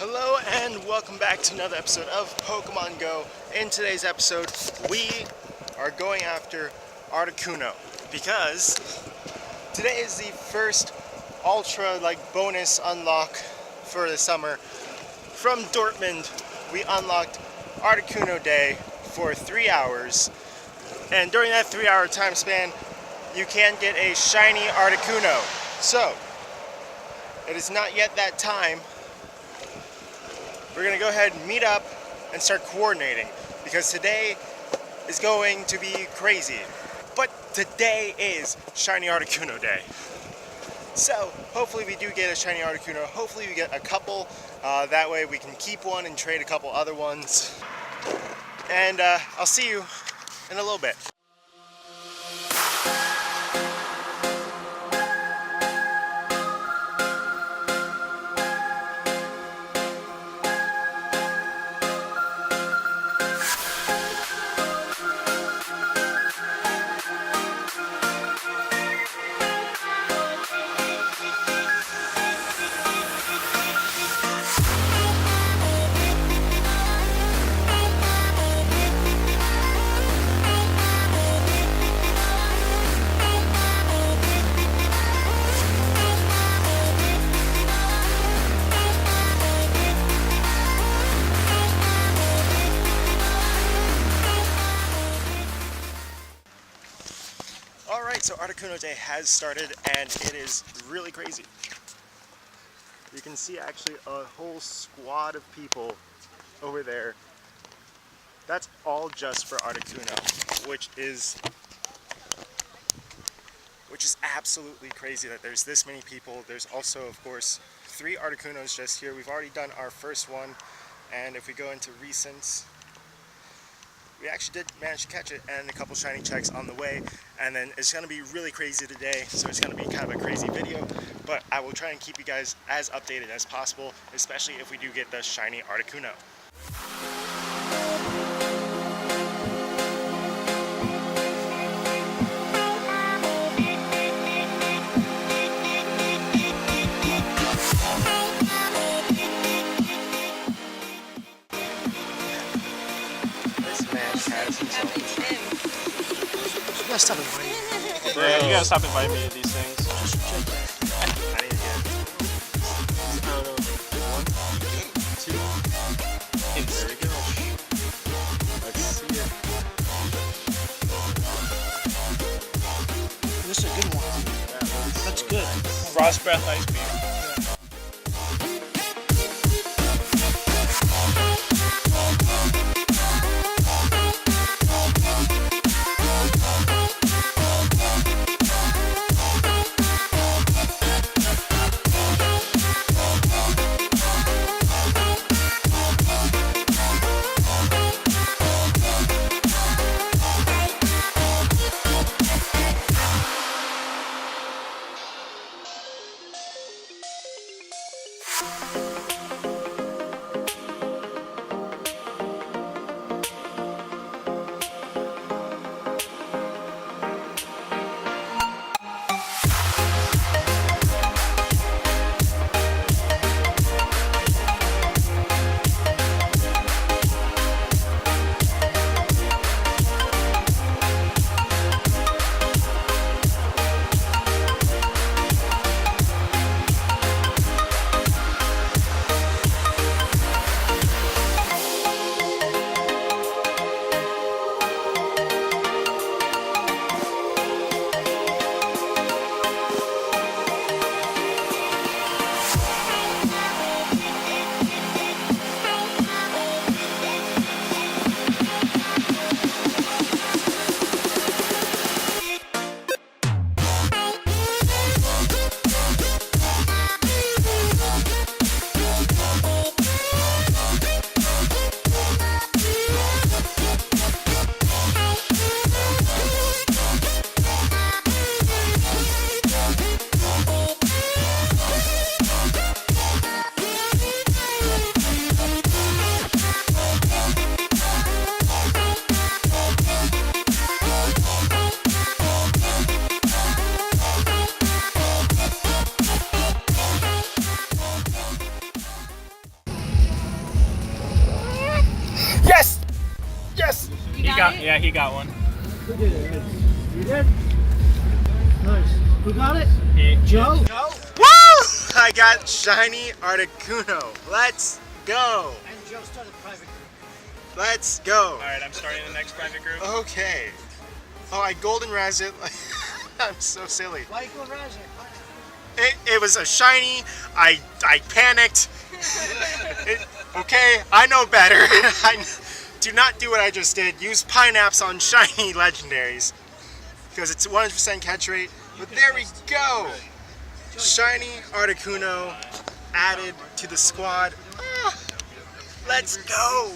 Hello and welcome back to another episode of Pokemon Go. In today's episode, we are going after Articuno because today is the first ultra bonus unlock for the summer. From Dortmund, we unlocked Articuno Day for 3 hours, and during that 3-hour time span, you can get a shiny Articuno. So, it is not yet that time. We're gonna go ahead and meet up and start coordinating because today is going to be crazy. But today is Shiny Articuno Day. So hopefully we do get a Shiny Articuno. Hopefully we get a couple. That way we can keep one and trade a couple other ones. And I'll see you in a little bit. Alright, so Articuno Day has started and it is really crazy. You can see actually a whole squad of people over there. That's all just for Articuno, which is absolutely crazy that there's this many people. There's also, of course, 3 Articunos just here. We've already done our first one, and if we go into recents, we actually did manage to catch it and a couple shiny checks on the way, and then it's going to be really crazy today, so it's going to be kind of a crazy video, but I will try and keep you guys as updated as possible, especially if we do get the shiny Articuno. You gotta stop inviting me. Yeah, you gotta stop inviting me to these things. I need to get I don't know. 1, 2. There we go. Let's see it. This is a good one. Yeah, That's good. Frost breath ice beam. Yeah, he got one. Who did it? You did? Nice. Who got it? Joe. Joe? Woo! I got shiny Articuno. Let's go. And Joe started private group. Let's go. Alright, I'm starting the next private group. Okay. Oh, I golden razz it. I'm so silly. Why you go Razor? It was a shiny. I panicked. Okay, I know better. Do not do what I just did. Use pineapps on shiny legendaries because it's 100% catch rate. But there we go. Shiny Articuno added to the squad. Ah, let's go.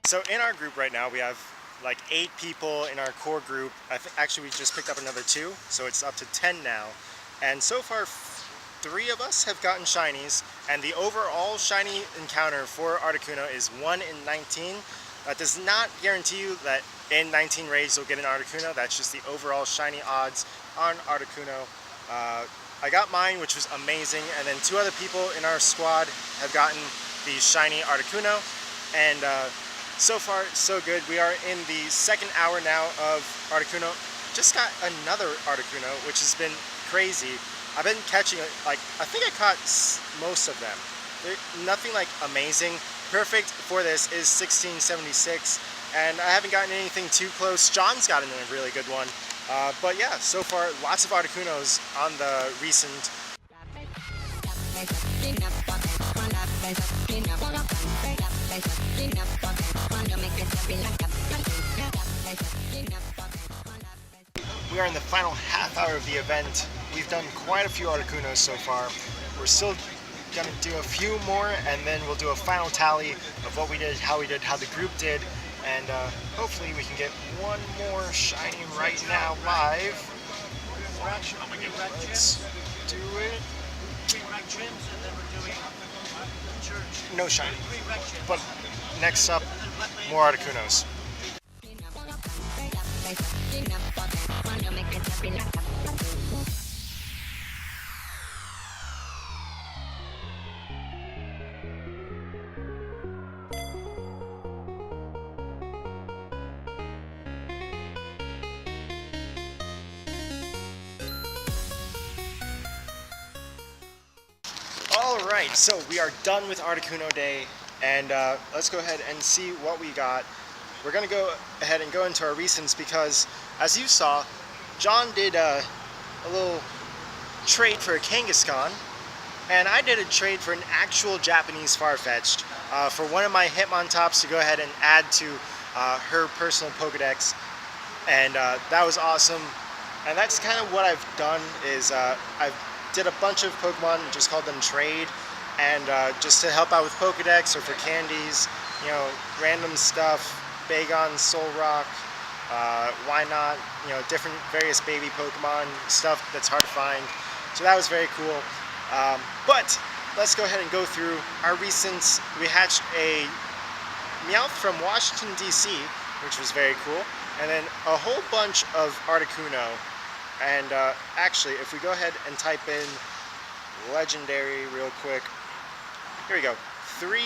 So in our group right now, we have like 8 people in our core group. Actually, we just picked up another 2, so it's up to 10 now. And so far, 3 of us have gotten shinies, and the overall shiny encounter for Articuno is 1 in 19. That does not guarantee you that in 19 raids you'll get an Articuno. That's just the overall shiny odds on Articuno. I got mine, which was amazing, and then 2 other people in our squad have gotten the shiny Articuno, and so far so good. We are in the 2nd hour now of Articuno. Just got another Articuno, which has been crazy. I've been catching, like, I think I caught most of them. Nothing like amazing. Perfect for this is 1676, and I haven't gotten anything too close. John's gotten a really good one. But yeah, so far lots of Articunos on the recent. We are in the final half hour of the event. We've done quite a few Articunos so far. We're still gonna do a few more, and then we'll do a final tally of what we did, how the group did, and hopefully we can get one more shiny right now live. Let's do it. No shiny, but next up, more Articunos. Alright, so we are done with Articuno Day, and let's go ahead and see what we got. We're going to go ahead and go into our recents because, as you saw, John did a little trade for a Kangaskhan, and I did a trade for an actual Japanese farfetch'd for one of my Hitmontops to go ahead and add to her personal Pokedex, and that was awesome. And that's kind of what I've done, is I've did a bunch of Pokemon, just called them trade, and just to help out with Pokedex or for candies, you know, random stuff, Bagon, Solrock, why not, you know, different various baby Pokemon, stuff that's hard to find. So that was very cool. But let's go ahead and go through our recents. We hatched a Meowth from Washington, D.C., which was very cool, and then a whole bunch of Articuno. And actually, if we go ahead and type in legendary real quick, here we go. 3,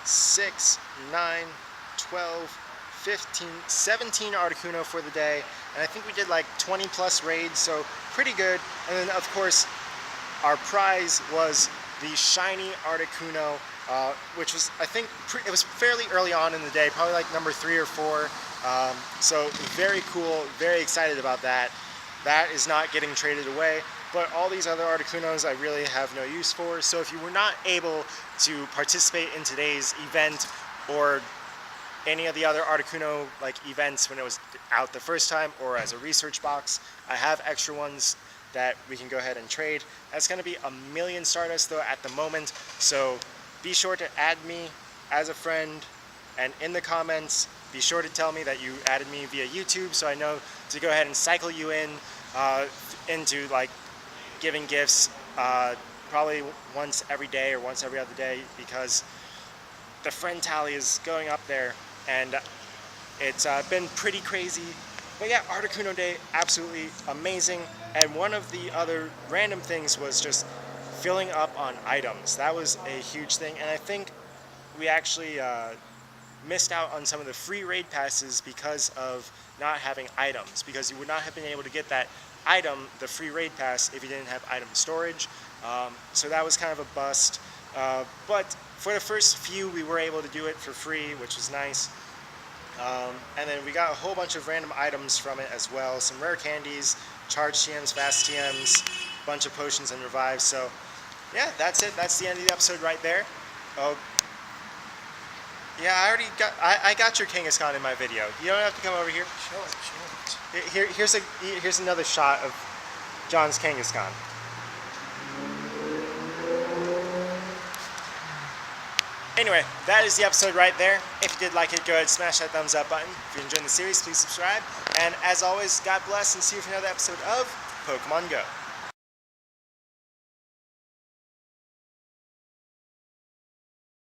6, 9, 12, 15, 17 Articuno for the day. And I think we did like 20 plus raids, so pretty good. And then of course, our prize was the shiny Articuno, which was, I think, it was fairly early on in the day, probably like number 3 or 4. So very cool, very excited about that. That is not getting traded away, but all these other Articunos I really have no use for. So if you were not able to participate in today's event or any of the other Articuno like events when it was out the first time or as a research box, I have extra ones that we can go ahead and trade. That's going to be 1,000,000 Stardust though at the moment, so be sure to add me as a friend, and in the comments be sure to tell me that you added me via YouTube so I know to go ahead and cycle you in into like giving gifts probably once every day or once every other day, because the friend tally is going up there and it's been pretty crazy. But yeah, Articuno Day, absolutely amazing. And one of the other random things was just filling up on items. That was a huge thing, and I think we actually missed out on some of the free raid passes because of not having items, because you would not have been able to get that item, the free raid pass, if you didn't have item storage. So that was kind of a bust. But for the first few, we were able to do it for free, which was nice. And then we got a whole bunch of random items from it as well. Some rare candies, charged TMs, fast TMs, a bunch of potions and revives. So yeah, that's it. That's the end of the episode right there. Oh, yeah, I got your Kangaskhan in my video. You don't have to come over here. Show it. Here's another shot of John's Kangaskhan. Anyway, that is the episode right there. If you did like it, go ahead and smash that thumbs up button. If you're enjoying the series, please subscribe. And as always, God bless, and see you for another episode of Pokemon Go.